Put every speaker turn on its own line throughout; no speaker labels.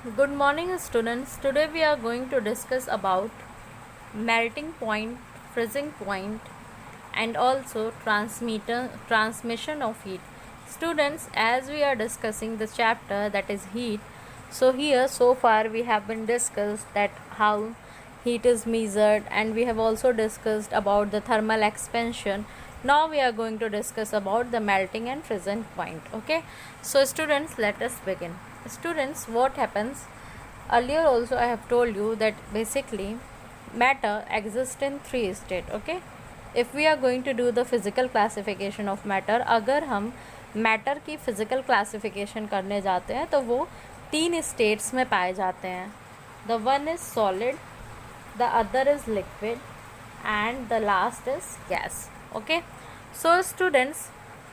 Good morning, students. Today we are going to discuss about melting point, freezing point, and also transmission of heat. Students, as we are discussing the chapter that is heat, so here so far we have been discussed that how heat is measured, and we have also discussed about the thermal expansion. Now we are going to discuss about the melting and freezing point. Okay, so students, let us begin. Students, what happens? Earlier also I have told you that basically matter exists in three state. Okay, if we are going to do the physical classification of matter, अगर हम matter की physical classification करने जाते हैं तो वो तीन states में पाए जाते हैं. The one is solid, the other is liquid and the last is gas. Okay, so students,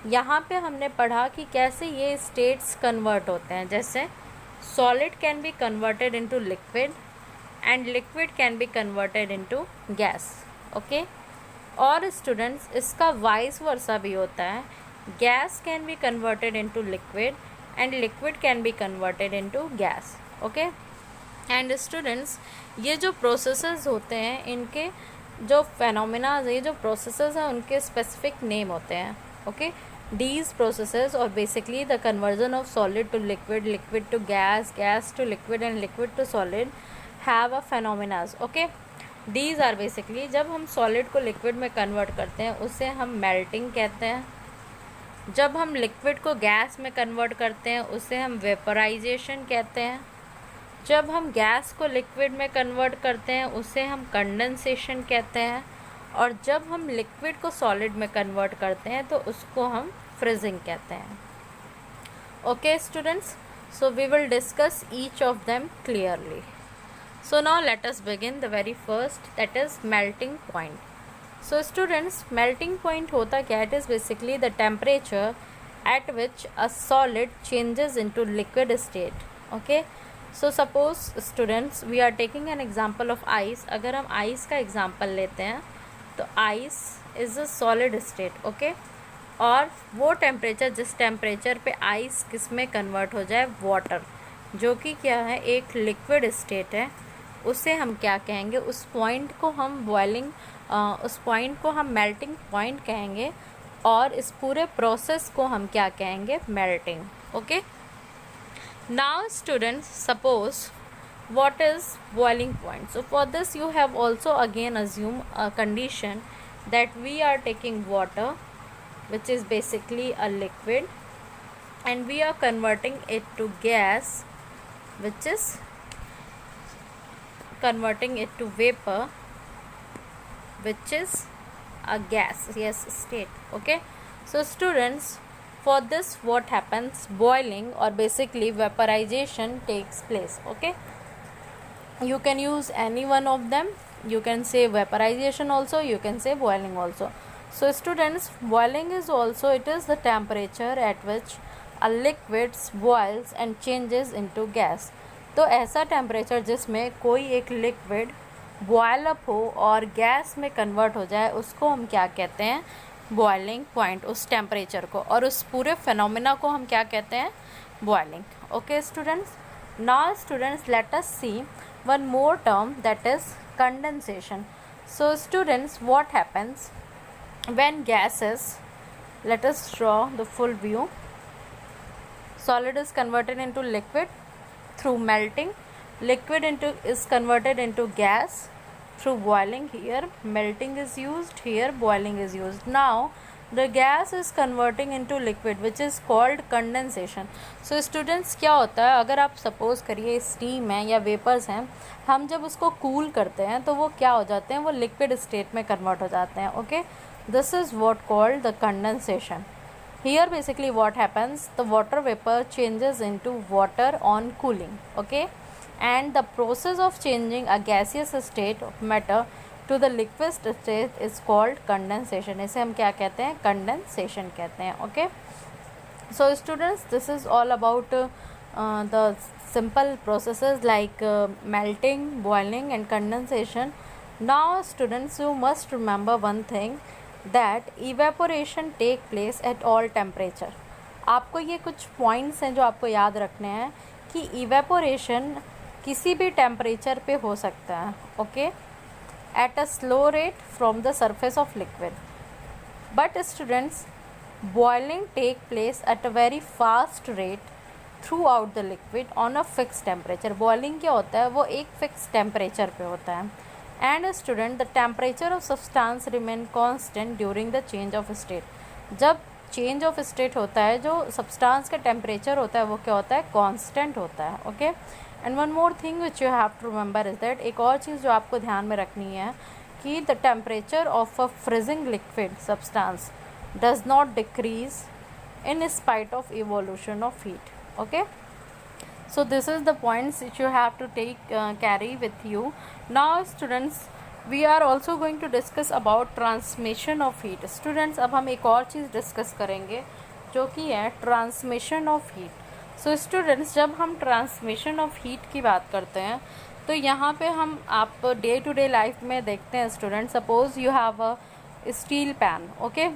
यहाँ पे हमने पढ़ा कि कैसे ये स्टेट्स कन्वर्ट होते हैं. जैसे solid can be converted into liquid and liquid can be converted into gas. Okay, और students इसका vice versa भी होता है. gas can be converted into liquid and liquid can be converted into gas. Okay, and students ये जो processes होते हैं, इनके जो phenomena, ये जो processes हैं उनके specific name होते हैं. Okay, these processes or basically the conversion of solid to liquid, liquid to gas, gas to liquid and liquid to solid have a phenomena. Okay, these are basically जब हम solid को liquid में convert करते हैं उसे हम melting कहते हैं. जब हम liquid को gas में convert करते हैं उसे हम vaporization कहते हैं. जब हम gas को liquid में convert करते हैं उसे हम condensation कहते हैं. और जब हम लिक्विड को सॉलिड में कन्वर्ट करते हैं तो उसको हम फ्रीजिंग कहते हैं. Okay students, so we will discuss each of them clearly. So now let us begin the very first, that is melting point. So students, melting point होता क्या? It is basically the temperature at which a solid changes into liquid state. Okay, so suppose students we are taking an example of ice. अगर हम ice का example लेते हैं तो ice is a solid state. Okay, और वो temperature, जिस temperature पे आइस किस में कन्वर्ट हो जाए, वाटर, जो कि क्या है, एक लिक्विड स्टेट है, उसे हम क्या कहेंगे? उस पॉइंट को हम बॉइलिंग, उस पॉइंट को हम मेल्टिंग पॉइंट कहेंगे. और इस पूरे प्रोसेस को हम क्या कहेंगे? Melting. Okay, now students, suppose what is boiling point? So for this you have also again assume a condition that we are taking water, which is basically a liquid, and we are converting it to gas, which is converting it to vapor, which is a gas, yes, state. Okay, so students, for this what happens? Boiling or basically vaporization takes place. Okay, you can use any one of them. You can say vaporization also, you can say boiling also. So students, boiling is also, it is the temperature at which a liquid boils and changes into gas. तो ऐसा temperature जिसमें कोई एक liquid boil up हो और gas में convert हो जाए, उसको हम क्या कहते हैं? Boiling point. उस टेम्परेचर को और उस पूरे फिनोमिना को हम क्या कहते हैं? Boiling. Okay students, now students, let us see one more term, that is condensation. So students, what happens when gases, let us draw the full view. Solid is converted into liquid through melting, liquid is converted into gas through boiling. Here melting is used, here boiling is used. Now the gas is converting into liquid, which is called condensation. So students, क्या होता है? अगर आप suppose करिए steam है या vapours हैं, हम जब उसको कूल करते हैं तो वो क्या हो जाते हैं? वो लिक्विड स्टेट में कन्वर्ट हो जाते हैं. Okay, this is what called the condensation. Here basically what happens, the water vapor changes into water on cooling. Okay, and the process of changing a gaseous state of matter to the liquid state is called condensation. इसे हम क्या कहते हैं? Condensation कहते हैं. Okay, so students, this is all about the simple processes like melting, boiling and condensation. Now students, you must remember one thing, that evaporation take place at all temperature. आपको ये कुछ पॉइंट्स हैं जो आपको याद रखने हैं कि इवेपोरेशन किसी भी टेम्परेचर पे हो सकता है, okay, at a slow rate from the surface of liquid. But students, boiling take place at a very fast rate throughout the liquid on a fix temperature. Boiling क्या होता है, वो एक फिक्स टेम्परेचर पे होता है. And student, the temperature of substance remain constant during the change of state. जब change of state होता है, जो सब्सटेंस का टेम्परेचर होता है वो क्या होता है, कांस्टेंट होता है, okay. And one more thing which you have to remember is that, एक और चीज़ जो आपको ध्यान में रखनी है कि the temperature of a freezing liquid substance does not decrease in spite of evolution of heat, okay. So this is the points which you have to take carry with you. Now students, we are also going to discuss about transmission of heat. Students, अब हम एक और चीज़ discuss करेंगे जो कि है transmission of heat. So students, जब हम ट्रांसमिशन ऑफ हीट की बात करते हैं तो यहाँ पे हम आप डे टू डे लाइफ में देखते हैं student. Suppose you have a steel pan, okay.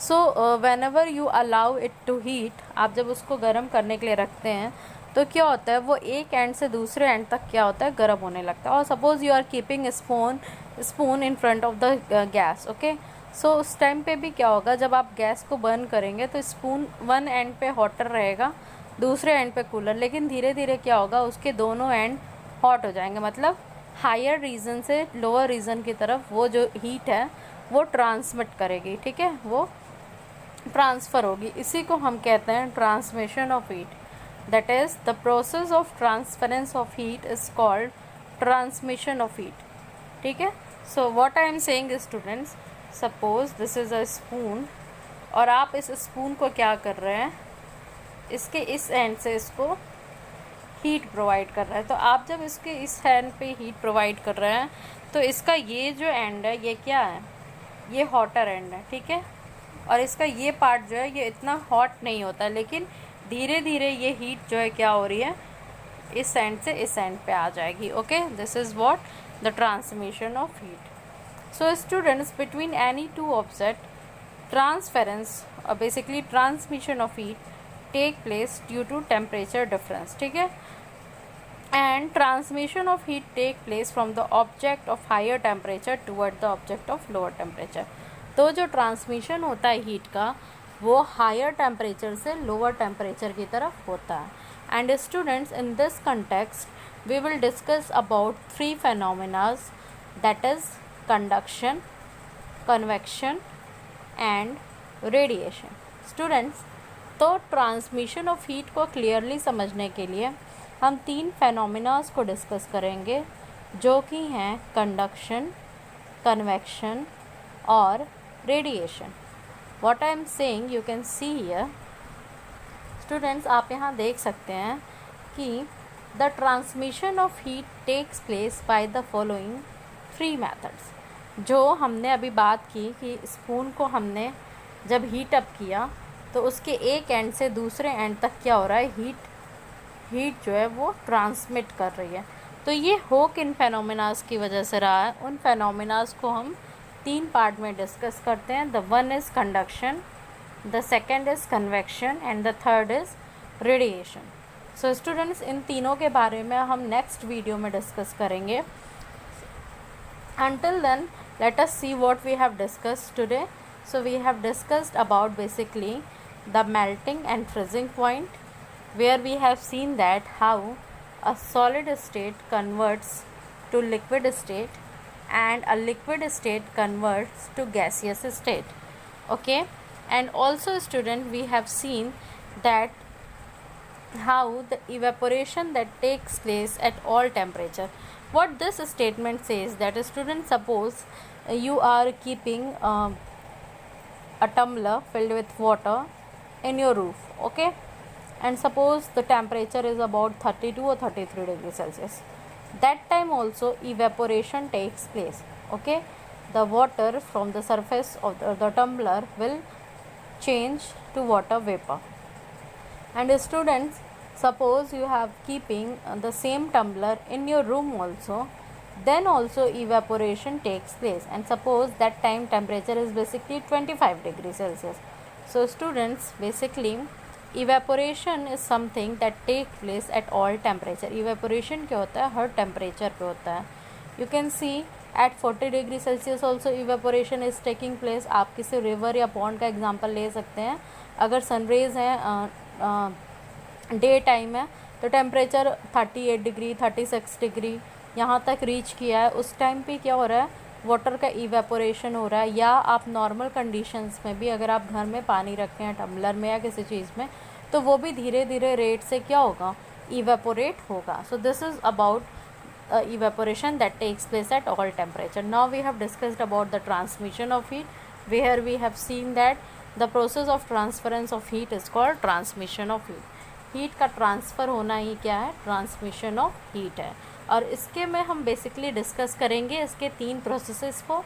So whenever you allow it to heat, आप जब उसको गर्म करने के लिए रखते हैं तो क्या होता है, वो एक एंड से दूसरे एंड तक क्या होता है, गर्म होने लगता है. और suppose you are keeping spoon in front of the gas, okay. So उस टाइम पे भी क्या होगा, जब आप गैस को बर्न करेंगे तो स्पून वन एंड पे हॉटर रहेगा, दूसरे एंड पे कूलर. लेकिन धीरे धीरे क्या होगा, उसके दोनों एंड हॉट हो जाएंगे. मतलब हायर रीजन से लोअर रीजन की तरफ वो जो हीट है वो ट्रांसमिट करेगी, ठीक है, वो ट्रांसफ़र होगी. इसी को हम कहते हैं transmission of heat. That is the process of transference of heat is called transmission of heat, ठीक है. So what I am saying students, suppose this is a spoon और आप इस स्पून को क्या कर रहे हैं, इसके इस एंड से इसको हीट प्रोवाइड कर रहे हैं. तो आप जब इसके इस एंड पे हीट प्रोवाइड कर रहे हैं तो इसका ये जो एंड है ये क्या है, ये हॉटर एंड है, ठीक है. और इसका ये पार्ट जो है ये इतना हॉट नहीं होता, लेकिन धीरे धीरे ये हीट जो है क्या हो रही है, इस एंड से इस एंड पे आ जाएगी, okay. This is what the transmission of heat. So students, between any two object transference और basically transmission of heat take place due to temperature difference, ठीक है. And transmission of heat take place from the object of higher temperature toward the object of lower temperature. तो जो transmission होता है heat का वो higher temperature से lower temperature की तरफ होता है. And students, in this context we will discuss about three phenomenas, that is conduction, convection and radiation. Students, तो ट्रांसमिशन ऑफ हीट को क्लियरली समझने के लिए हम तीन फेनोमेनाज को डिस्कस करेंगे जो कि हैं कंडक्शन, कन्वेक्शन और radiation. What I am saying you can see here. Students, आप यहाँ देख सकते हैं कि the transmission of heat takes place by the following three methods. जो हमने अभी बात की कि स्पून को हमने जब हीट अप किया तो उसके एक एंड से दूसरे एंड तक क्या हो रहा है, हीट जो है वो ट्रांसमिट कर रही है. तो ये हो किन फेनोमेनाज की वजह से रहा है, उन फेनोमेनाज को हम तीन पार्ट में डिस्कस करते हैं. The one is conduction, the second is convection and the third is radiation. So students, इन तीनों के बारे में हम नेक्स्ट वीडियो में डिस्कस करेंगे. until then, let us see what we have discussed today. So we have discussed about basically the melting and freezing point, where we have seen that how a solid state converts to liquid state and a liquid state converts to gaseous state, okay. And also student, we have seen that how the evaporation that takes place at all temperature. What this statement says, that a student, suppose you are keeping a tumbler filled with water in your roof, okay, and suppose the temperature is about 32 or 33 degrees Celsius. That time also evaporation takes place, okay. The water from the surface of the tumbler will change to water vapor. And students, suppose you have keeping the same tumbler in your room also, then also evaporation takes place, and suppose that time temperature is basically 25 degrees Celsius. So students, basically evaporation is something that take place at all temperature. Evaporation क्या होता है, हर temperature पे होता है। You can see at 40 degree Celsius also evaporation is taking place. आप किसी river या पॉन्ड का एग्जाम्पल ले सकते हैं। अगर सनरेज हैं, डे टाइम है, तो टेम्परेचर 38 डिग्री 36 डिग्री यहाँ तक रीच किया है, उस टाइम पे क्या हो रहा है, वाटर का इवेपोरेशन हो रहा है। या आप नॉर्मल कंडीशंस में भी अगर आप घर में पानी रखें हैं टम्बलर में या किसी चीज़ में, तो वो भी धीरे धीरे रेट से क्या होगा, इवेपोरेट होगा। So this is about evaporation that takes place at all temperature. Now we have discussed about the transmission of heat, where we have seen that the process of transference of heat is called transmission of heat. Heat का transfer होना ही क्या है, transmission of heat है। और इसके में हम basically discuss करेंगे इसके 3 प्रोसेसेस को,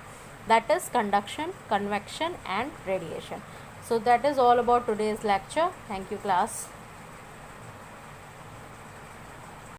that is conduction, convection and radiation. So that is all about today's lecture. Thank you class.